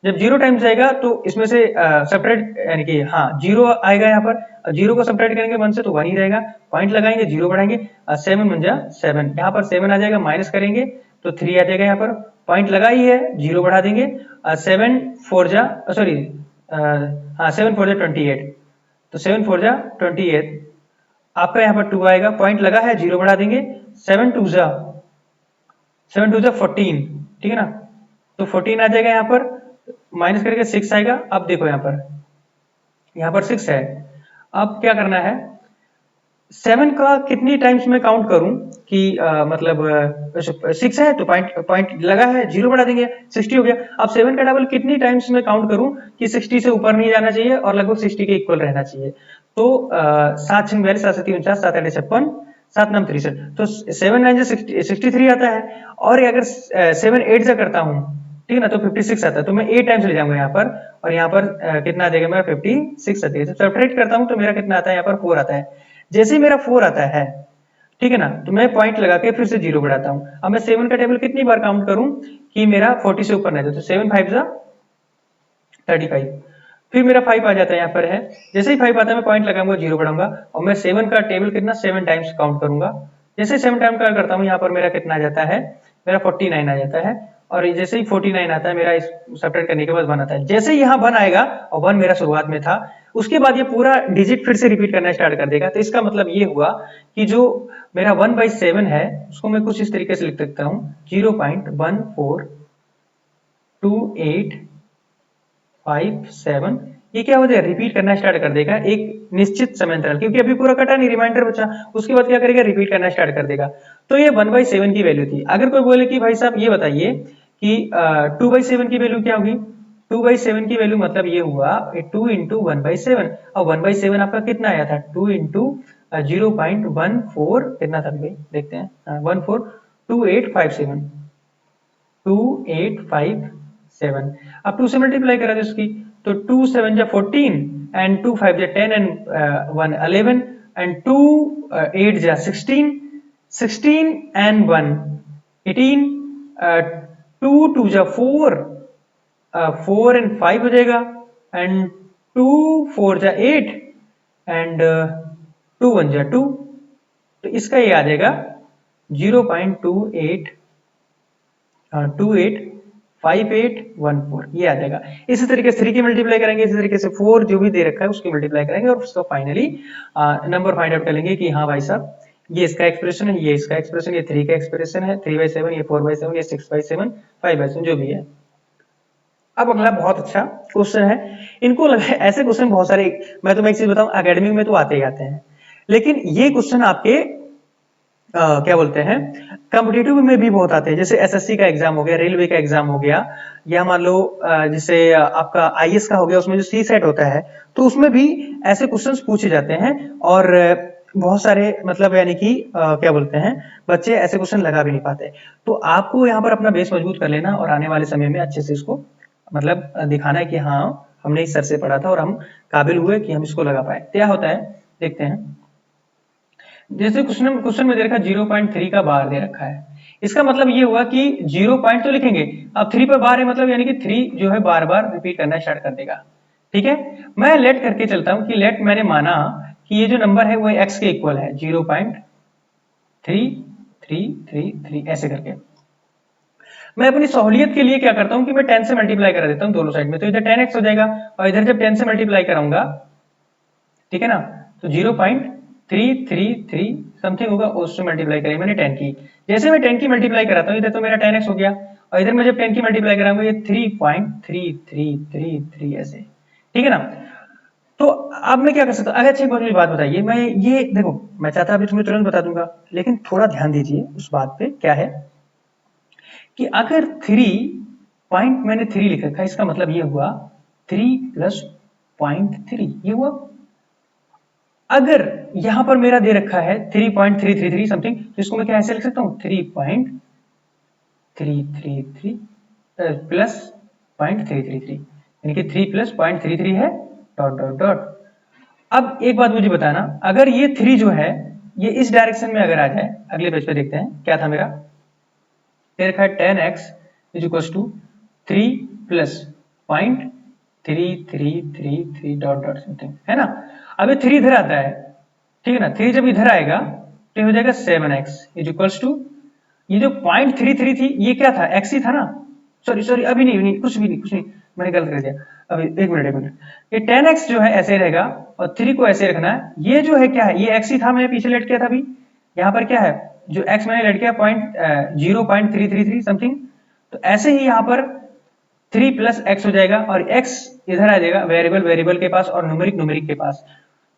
Speaker 1: जब 0 टाइम्स जाएगा तो इसमें से सेपरेट यानी कि हाँ 0 आएगा यहाँ पर, 0 को सेपरेट करेंगे 1 से तो 1 ही रहेगा, पॉइंट लगाएंगे 0 बढ़ाएंगे 7 बन जा 7, यहाँ पर 7 आ जाएगा, माइनस करेंगे तो 3 आ जाएगा, यहाँ पर पॉइंट लगा ही है 0 बढ़ा देंगे 7 4 जा सॉरी हाँ 7 4 जा 28, तो 7 4 जा 28 आपका यहाँ पर 2 आएगा, पॉइंट लगा है 0 बढ़ा देंगे 7 2 जा 14, ठीक है ना, तो 14 आ जाएगा, यहाँ पर माइनस करके 6 आएगा। अब देखो यहाँ पर 6 है, अब क्या करना है 7 का कितनी टाइम्स मैं काउंट करूं कि मतलब 6 है तो पॉइंट लगा है 0 बढ़ा देंगे 60 हो गया। अब 7 का डबल कितनी टाइम्स मैं काउंट करूं कि 60 से ऊपर नहीं जाना चाहिए और लगभग 60 के इक्वल रहना चाहिए। तो 7 6 42 7 7 49 7 8 56 7 9 63, तो 7 9 63 आता है, और अगर 7 8 से करता हूँ ठीक है ना तो 56 आता है, तो मैं 8 टाइम्स ले जाऊंगा यहाँ पर, और यहाँ पर कितना आ जाएगा मेरा 56 आता है। जब सब्ट्रैक्ट करता हूँ तो मेरा कितना आता है यहाँ पर 4 आता है। जैसे ही मेरा 4 आता है ठीक है ना तो मैं पॉइंट लगा के फिर से 0 बढ़ाता हूँ। अब मैं 7 का टेबल कितनी बार काउंट करूं कि मेरा 40 से ऊपर नहीं जाए, तो 7 5 जा 35, फिर मेरा 5 आ जाता है यहाँ पर है, जैसे ही 5 आता है मैं पॉइंट लगाऊंगा 0 बढ़ाऊंगा और मैं 7 का टेबल कितना 7 टाइम्स काउंट करूंगा। जैसे 7 टाइम का करता हूँ यहाँ पर मेरा कितना आ जाता है, मेरा 49 आ जाता है, और जैसे ही 49 आता है मेरा इस सब्ट्रैक्ट करने के बाद 1 आता है। जैसे ही यहाँ 1 आएगा और 1 मेरा शुरुआत में था, उसके बाद ये पूरा डिजिट फिर से रिपीट करना स्टार्ट कर देगा। तो इसका मतलब ये हुआ कि जो मेरा 1/7 है उसको मैं कुछ इस तरीके से लिख सकता हूँ 0.142857, ये क्या हो जाएगा रिपीट करना स्टार्ट कर देगा एक निश्चित समय अंतराल, क्योंकि अभी पूरा कटा नहीं रिमाइंडर बचा, उसके बाद क्या करेगा रिपीट करना स्टार्ट कर देगा। तो ये 1/7 की वैल्यू थी। अगर कोई बोले कि भाई साहब ये बताइए कि 2/7 की वैल्यू क्या होगी, 2/7 की वैल्यू मतलब ये हुआ 2 इंटू 1/7, और 1/7 आपका कितना आया था 2 इंटू 0.14 कितना था भाई देखते हैं 142857 2857। अब 2 से मल्टीप्लाई करा इसकी तो 2 7 जा 14 एंड 2 5 जा 10 एंड 1 11 एंड 2 8 जा 16 16 एंड 1 18 2 2 जा 4 4 एंड 5 हो जाएगा एंड 2 4 जा 8 एंड 2 1 जा 2, तो इसका ये आ जाएगा 0.285814 ये आ जाएगा। इसी तरीके से 3 की मल्टीप्लाई करेंगे, इसी तरीके से 4 जो भी दे रखा है उसकी मल्टीप्लाई करेंगे और उसको फाइनली नंबर फाइंड आउट कर लेंगे कि हाँ भाई साहब ये इसका एक्सप्रेशन है, ये इसका एक्सप्रेशन, ये 3 का एक्सप्रेशन है, 3/7, ये 4/7, ये 6/7, 5/7 जो भी है। अब अगला बहुत अच्छा क्वेश्चन है, इनको लगा ऐसे क्वेश्चन बहुत सारे, मैं तुम्हें एक चीज बताऊं, एकेडमिक में तो आते ही आते हैं, लेकिन ये क्वेश्चन आपके क्या बोलते हैं कॉम्पिटिटिव में भी बहुत आते हैं। जैसे एसएससी का एग्जाम हो गया, रेलवे का एग्जाम हो गया, या मान लो जैसे आपका आईएएस का हो गया, उसमें जो सी सेट होता है तो उसमें भी ऐसे क्वेश्चंस पूछे जाते हैं। और बहुत सारे मतलब यानी कि क्या बोलते हैं बच्चे ऐसे क्वेश्चन लगा भी नहीं पाते। तो आपको यहाँ पर अपना बेस मजबूत कर लेना और आने वाले समय में अच्छे से इसको मतलब दिखाना है कि हाँ हमने इस सर से पढ़ा था और हम काबिल हुए कि हम इसको लगा पाए। क्या होता है देखते हैं। जैसे क्वेश्चन में दे रखा 0.3 का बार दे रखा है, इसका मतलब ये हुआ कि 0 पॉइंट तो लिखेंगे, अब 3 पर बार है मतलब यानी कि 3 जो है बार बार रिपीट करना स्टार्ट कर देगा। ठीक है, मैं लेट करके चलता हूं कि लेट मैंने माना कि ये जो नंबर है वो x के इक्वल है 0.3333 ऐसे करके। मैं अपनी सहूलियत के लिए क्या करता हूं कि मैं 10 से मल्टीप्लाई करा देता हूं दोनों साइड में, तो इधर 10x हो जाएगा और इधर जब 10 से मल्टीप्लाई कराऊंगा, ठीक है ना, तो 0.333 समथिंग होगा, उससे मल्टीप्लाई करें मैंने 10 की। जैसे मैं 10 की मल्टीप्लाई कराता हूं इधर तो मेरा 10x हो गया और इधर मैं जब 10 की मल्टीप्लाई कराऊंगा ये 3.3333 ऐसे, ठीक है ना। तो अब मैं क्या कर सकता हूँ, अगर अच्छी मुझे बात बताइए, मैं ये देखो मैं चाहता अभी तुम्हें तुरंत बता दूंगा, लेकिन थोड़ा ध्यान दीजिए उस बात पे। क्या है कि अगर 3 मैंने 3 लिख रखा है, इसका मतलब ये हुआ 3 प्लस 0.3 ये हुआ। अगर यहां पर मेरा दे रखा है 3.333 समथिंग, तो इसको मैं क्या ऐसे लिख सकता हूं 3.333 प्लस 0.333 यानी कि 3 प्लस 0.33 है डॉट डॉट डॉट। अब एक बात मुझे बताना, अगर ये 3 जो है ये इस डायरेक्शन में अगर आ जाए, अगले पेज पे देखते हैं क्या था मेरा, दे रखा है 10x is equal to 3 plus 0.3333 dot dot something, है ना। अब ये 3 इधर आता है, ठीक है ना, 3 जब इधर आएगा तो हो जाएगा 7x इज इक्वल्स टू, ये जो 0.33 थी ये क्या था, x ही था ना, सॉरी सॉरी अभी नहीं, कुछ भी नहीं मैंने गलत कर दिया। अभी एक मिनट, ये 10x जो है ऐसे रहेगा और 3 को ऐसे रखना है। ये जो है क्या है, ये x ही था, मैंने पीछे लेट किया था अभी, यहाँ पर क्या है जो x मैंने लेट किया 0.333 समथिंग, तो ऐसे ही यहाँ पर 3 प्लस x हो जाएगा और x इधर आ जाएगा वेरिएबल के पास और न्यूमेरिक के पास,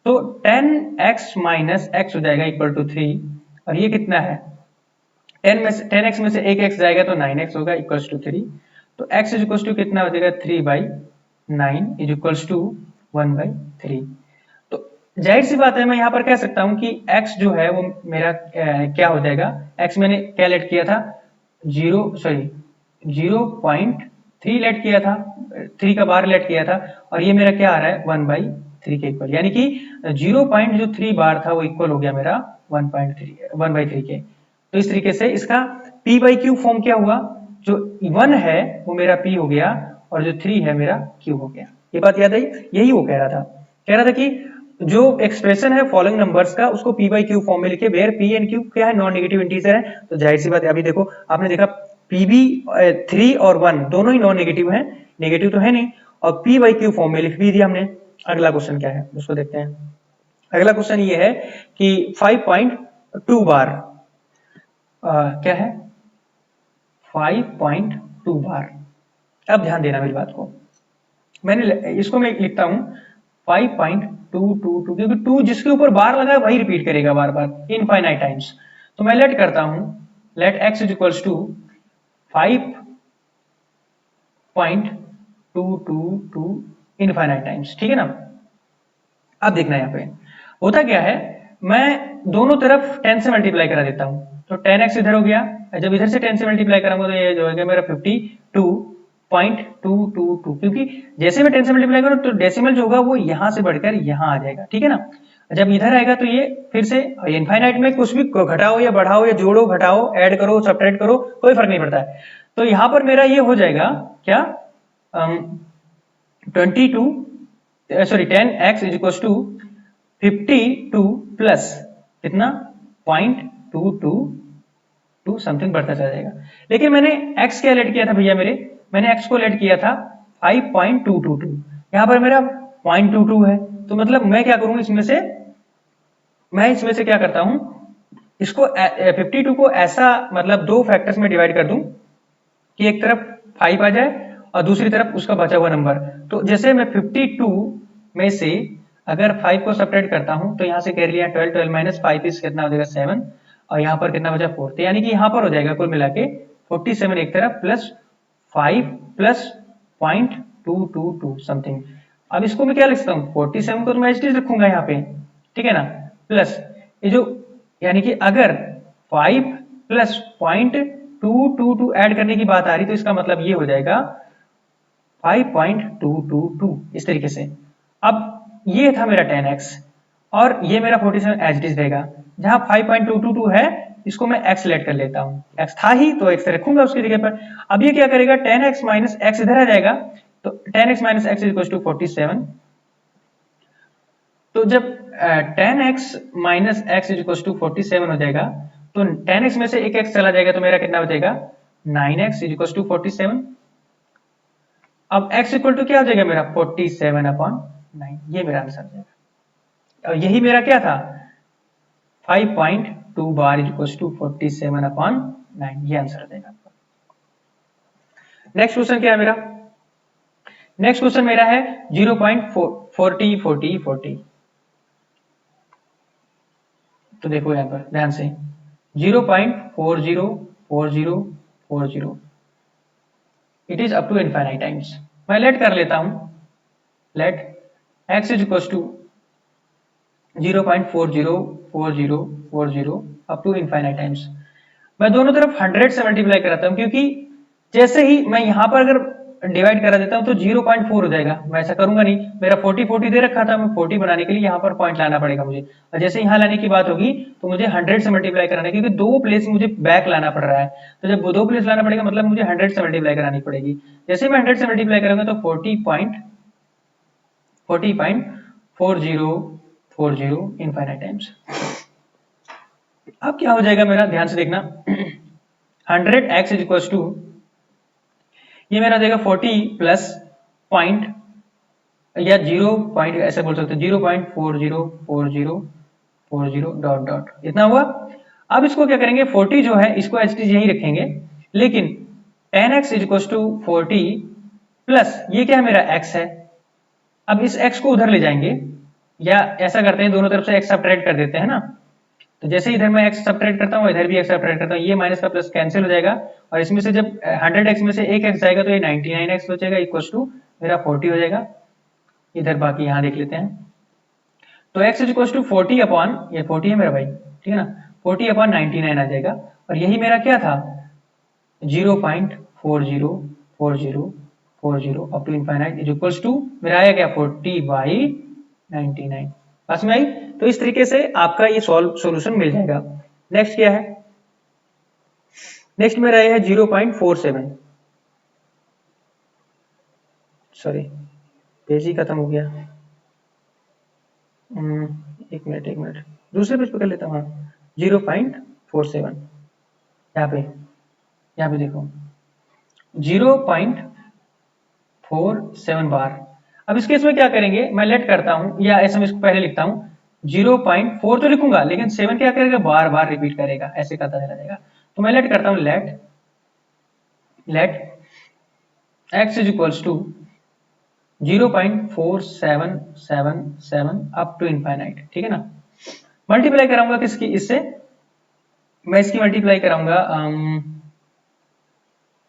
Speaker 1: तो 10x माइनस x हो जाएगा इक्वल टू 3 और ये कितना है 10x में से एक x जाएगा तो 9x होगा इक्वल्स टू 3, तो x इज इक्वल्स टू कितना हो जाएगा 3/9 इज इक्वल्स टू 1/3। तो जाहिर सी बात है मैं यहाँ पर कह सकता हूँ कि x जो है वो मेरा क्या हो जाएगा, x मैंने क्या लेट किया था 0.3 लेट किया था, 3 का बार लेट किया था और ये मेरा क्या आ रहा है 1/3 के इक्वल, यानी कि 0.3 बार था वो इक्वल हो गया मेरा 1/3 के। तो इस तरीके से इसका p बाई क्यू फॉर्म क्या हुआ, जो 1 है वो मेरा p हो गया और जो 3 है मेरा q हो गया। ये बात याद आई, यही वो कह रहा था कि जो एक्सप्रेशन है फॉलोइंग नंबर्स का उसको p बाई क्यू फॉर्म में लिखे, वेयर p एंड q क्या है नॉन नेगेटिव इंटीजर है। तो जाहिर सी बात है अभी देखो आपने देखा pb 3 और 1 दोनों ही नॉन नेगेटिव है, नेगेटिव तो है नहीं, और p बाई क्यू फॉर्म में लिख भी दिया हमने। अगला क्वेश्चन क्या है उसको देखते हैं। अगला क्वेश्चन ये है कि 5.2 बार क्या है 5.2 बार। अब ध्यान देना मेरी बात को, मैंने इसको मैं लिखता हूं 5.222 क्योंकि 2 जिसके ऊपर बार लगा है वही रिपीट करेगा बार बार इनफाइनाइट टाइम्स। तो मैं लेट करता हूं, let x is equals to 5.222 infinite times, ठीक है ना। अब देखना यहाँ पे होता क्या है, मैं दोनों तरफ 10 से मल्टीप्लाई करा देता हूं, तो 10x इधर हो गया, जब इधर से 10 से मल्टीप्लाई कराऊंगा तो ये जो है मेरा 52.222, क्योंकि जैसे मैं 10 से मल्टीप्लाई करूं तो डेसिमल जो होगा वो यहां से बढ़कर यहां आ जाएगा, ठीक है ना। जब इधर आएगा तो ये फिर से इनफाइनाइट में कुछ भी घटाओ या बढ़ाओ या जोड़ो घटाओ ऐड करो सब्ट्रैक्ट करो कोई फर्क नहीं पड़ता है। तो यहां पर मेरा ये हो जाएगा क्या 10x is equal to 52 plus कितना 0.22 टू समथिंग बढ़ता चला जाएगा। लेकिन मैंने x क्या लेट किया था भैया मैंने x को लेट किया था 5.222, यहाँ पर मेरा 0.22 है। तो मतलब मैं क्या करूंगा इसमें से क्या करता हूं, इसको 52 को ऐसा मतलब दो फैक्टर्स में डिवाइड कर दूं कि एक तरफ 5 आ जाए और दूसरी तरफ उसका बचा हुआ नंबर। तो जैसे मैं 52 में से अगर 5 को सब्ट्रैक्ट करता हूं तो यहां से कैरी लिया 12, 12 माइनस 5 इस कितना हो जाएगा 7, और यहाँ पर कितना बचा 4। तो यानी कि यहाँ पर हो जाएगा कुल मिला के 47 एक तरफ प्लस 5 प्लस 0.222 समथिंग। अब इसको मैं क्या लिख सकता हूँ, 47 को तो मैं एज इट इज रखूंगा यहाँ पे, ठीक है ना, प्लस ये जो यानी कि अगर 5 प्लस 0.222 ऐड करने की बात आ रही तो इसका मतलब ये हो जाएगा 5.222 इस तरीके से। अब ये था मेरा 10x और ये मेरा 47 एज इट इज रहेगा। जहां 5.222 है इसको मैं x लेट कर लेता हूं, x था ही तो x रखूंगा उसकी जगह पर। अब ये क्या करेगा 10x माइनस x इधर आ जाएगा, तो 10x minus x is equal to 47। तो जब 10x minus x is equal to 47 हो जाएगा तो 10x में से एक x चला जाएगा तो मेरा कितना बचेगा 9x इज इक्वल टू 47। अब x इक्वल टू क्या हो जाएगा मेरा 47/9, ये मेरा आंसर हो जाएगा। और यही मेरा क्या था 5.2 बार इज इक्वल टू 47/9, ये आंसर हो जाएगा। नेक्स्ट क्वेश्चन क्या है मेरा, नेक्स्ट क्वेश्चन मेरा है 0.40 तो देखो यहां पर ध्यान से 0.404040 it is up to infinite times. मैं लेट कर लेता हूं, let x is equal to 0.404040 up to infinite times. मैं दोनों तरफ 100 से मल्टीप्लाई कराता हूं क्योंकि जैसे ही मैं यहां पर अगर डिवाइड करा देता हूं तो 0.4 हो जाएगा। मैं ऐसा करूंगा नहीं, मेरा 40 दे रखा था, मैं 40 बनाने के लिए यहां पर पॉइंट लाना पड़ेगा मुझे, और जैसे यहां लाने की बात होगी तो मुझे 100 से मल्टीप्लाई कराना है क्योंकि दो प्लेस मुझे बैक लाना पड़ रहा है। तो जब दो प्लेस लाना पड़ेगा मतलब मुझे 100 से मल्टीप्लाई करानी पड़ेगी। जैसे मैं 100 से मल्टीप्लाई करूंगा तो 40.4040 इनफाइनाइट टाइम्स। अब क्या हो जाएगा मेरा, ध्यान से देखना 100x इज इक्वल टू ये मेरा देगा 40 प्लस पॉइंट या 0 पॉइंट ऐसे बोल सकते हैं 0.404040 डॉट डॉट इतना हुआ। अब इसको क्या करेंगे 40 जो है इसको एच यही रखेंगे, लेकिन 10x is equal to 40 plus ये क्या है मेरा x है। अब इस x को उधर ले जाएंगे या ऐसा करते हैं दोनों तरफ से x सब्ट्रैक्ट कर देते हैं ना, तो जैसे इधर मैं x सब्ट्रैक्ट करता हूँ इधर भी x सब्ट्रैक्ट करता हूँ, ये माइनस का प्लस कैंसिल हो जाएगा और इसमें से जब 100x में से एक x जाएगा तो ये 99x बचेगा इक्वल टू मेरा 40 हो जाएगा। इधर बाकी यहाँ देख लेते हैं, तो x is equal to 40 upon ये 40 है मेरा भाई, ठीक है ना, 40 अपॉन 99 आ जाएगा और यही मेरा क्या था 0.404040 up to infinite is equal to मेरा आया क्या 40/99। पास में आई। तो इस तरीके से आपका ये सॉल्यूशन मिल जाएगा। नेक्स्ट क्या है, नेक्स्ट मेरा ये है 0.47, सॉरी पेज ही खत्म हो गया, एक मिनट दूसरे पेज पे कर लेता हूँ। 0.47 यहाँ पे देखो 0.47 बार। अब इस केस में क्या करेंगे, मैं लेट करता हूं या ऐसे में इसको पहले लिखता हूं 0.4 तो लिखूंगा लेकिन 7 क्या करेगा बार बार रिपीट करेगा, ऐसे करता चला जाएगा। तो मैं लेट करता हूं let x is equals to 0.4777 up to infinite, ठीक है ना। मल्टीप्लाई कराऊंगा किसकी, इससे मैं इसकी मल्टीप्लाई कराऊंगा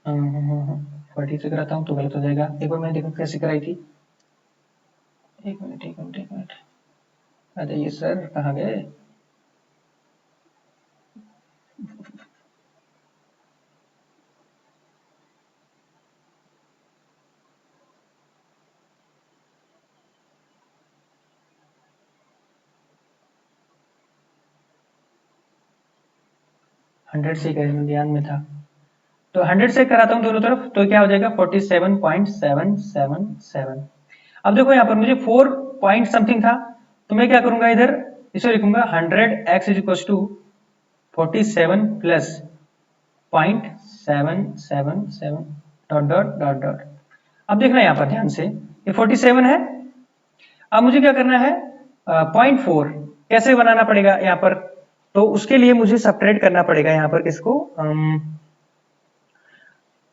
Speaker 1: 40 से कराता हूं तो गलत हो जाएगा। एक बार मैं देखो कैसे कराई थी, एक मिनट आ जाइए सर, कहाँ गए। हंड्रेड से ध्यान में था, तो 100 से कराता हूं दोनों तरफ तो क्या हो जाएगा 47.777। अब देखो यहाँ पर मुझे 4 पॉइंट समथिंग था तो मैं क्या करूंगा इधर इसे लिखूंगा 100x is equal to 47 plus 0.777 dot dot dot dot. अब देखना यहाँ पर ध्यान से, ये 47 है। अब मुझे क्या करना है, 0.4 कैसे बनाना पड़ेगा यहाँ पर, तो उसके लिए मुझे सब्ट्रैक्ट करना पड़ेगा यहाँ पर किसको,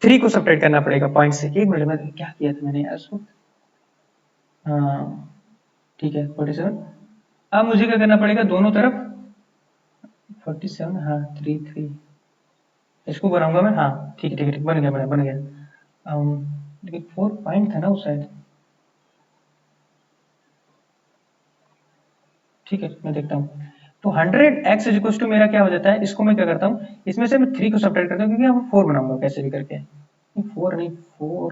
Speaker 1: 3 को सब्ट्रैक्ट करना पड़ेगा पॉइंट से। एक मिनट में क्या किया था मैंने यार उसको, हाँ ठीक है 47। अब मुझे क्या करना पड़ेगा, दोनों तरफ 47, हाँ 3 इसको बनाऊंगा मैं, हाँ ठीक है बन गया बन गया। लेकिन 4 पॉइंट था ना उस साइड, ठीक है मैं देखता हूँ। तो 100x इज इक्वल टू मेरा क्या हो जाता है, इसको मैं क्या करता हूँ, इसमें से मैं 3 को सब्ट्रैक्ट करता हूँ क्योंकि यहाँ 4 बनाऊंगा कैसे भी करके, 4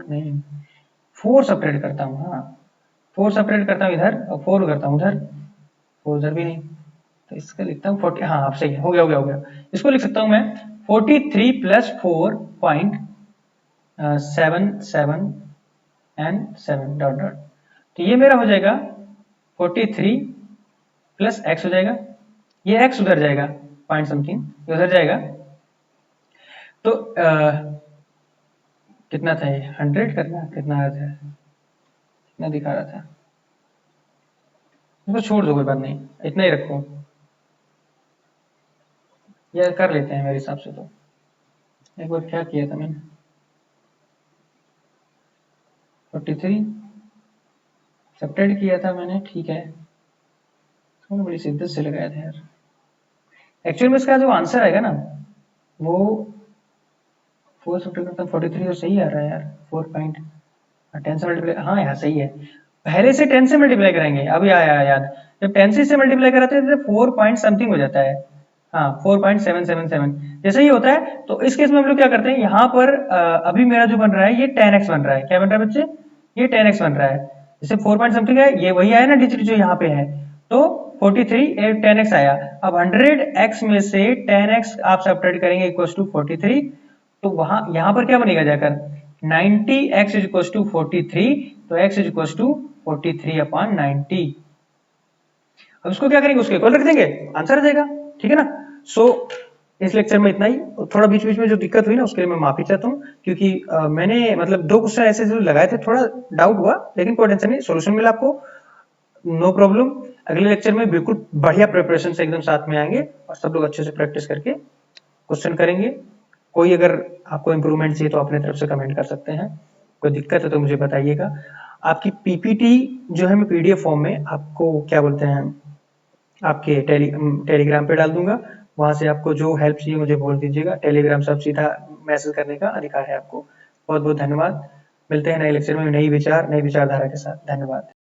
Speaker 1: नहीं 4 सब्ट्रैक्ट करता हूँ, हाँ 4 सब्ट्रैक्ट करता हूँ इधर और 4 करता हूँ उधर, 4 उधर भी नहीं, तो इसका लिखता हूँ 40, हाँ अब सही है, हो गया। इसको लिख सकता हूँ मैं 43 प्लस 4.77 एंड 7 डॉट डॉट। तो ये मेरा हो जाएगा 43 प्लस एक्स हो जाएगा, ये एक्स उधर जाएगा पॉइंट समथिंग, ये उधर जाएगा। तो कितना था ये, 100 करना, कितना आ रहा था, कितना दिखा रहा था, इसको छोड़ दो कोई बात नहीं, इतना ही रखो, ये कर लेते हैं मेरे हिसाब से। तो एक बार क्या किया था मैंने, 43 सब्ट्रैक्ट किया था मैंने, ठीक है, थोड़ी बड़ी शिद्दत से लगाया था यार। एक्चुअल में इसका जो आंसर आएगा ना वो 4 सब्ट्रैक्ट करता हूँ 43 और सही आ रहा है यार, 4.10 से मल्टीप्लाई, हाँ यार सही है, पहले से 10 से मल्टीप्लाई करेंगे, अभी आया याद, जब 10 से मल्टीप्लाई कराते हैं तो 4 पॉइंट समथिंग हो जाता है, हाँ 4.777 जैसे ही होता है। तो इस केस में हम लोग क्या करते हैं, यहाँ पर अभी मेरा जो बन रहा है ये 10x बन रहा है, क्या बन रहा है बच्चे, ये 10x बन रहा है, जैसे 4 पॉइंट समथिंग है, ये वही आया ना डिजिट जो यहाँ पे है, तो 43 10x आया। अब 100x में से 10x आप सब्ट्रैक्ट करेंगे इक्वल टू 43, तो वहां यहाँ पर क्या बनेगा जाकर 90x इज इक्वल टू 43, तो x is equal to 43 upon 90। अब इसको क्या करेंगे, उसके इक्वल रख देंगे, आंसर आ जाएगा, ठीक है ना। सो इस लेक्चर में इतना ही, थोड़ा बीच बीच में जो दिक्कत हुई ना उसके लिए मैं माफी चाहता हूँ, क्योंकि मैंने मतलब 2 क्वेश्चन ऐसे जो लगाए थे, थोड़ा डाउट हुआ, लेकिन कोई टेंशन नहीं, सोल्यूशन मिला आपको, नो प्रॉब्लम। अगले लेक्चर में बिल्कुल बढ़िया प्रिपरेशन से एकदम साथ में आएंगे और सब लोग अच्छे से प्रैक्टिस करके क्वेश्चन करेंगे। कोई अगर आपको इम्प्रूवमेंट चाहिए तो अपने तरफ से कमेंट कर सकते हैं, कोई दिक्कत है तो मुझे बताइएगा। आपकी पीपीटी जो है मैं पीडीएफ फॉर्म में आपको क्या बोलते हैं आपके टेलीग्राम पे डाल दूंगा, वहां से आपको जो हेल्प चाहिए मुझे बोल दीजिएगा, टेलीग्राम से आप सीधा मैसेज करने का अधिकार है आपको। बहुत बहुत धन्यवाद, मिलते हैं नए लेक्चर में नई विचारधारा के साथ, धन्यवाद।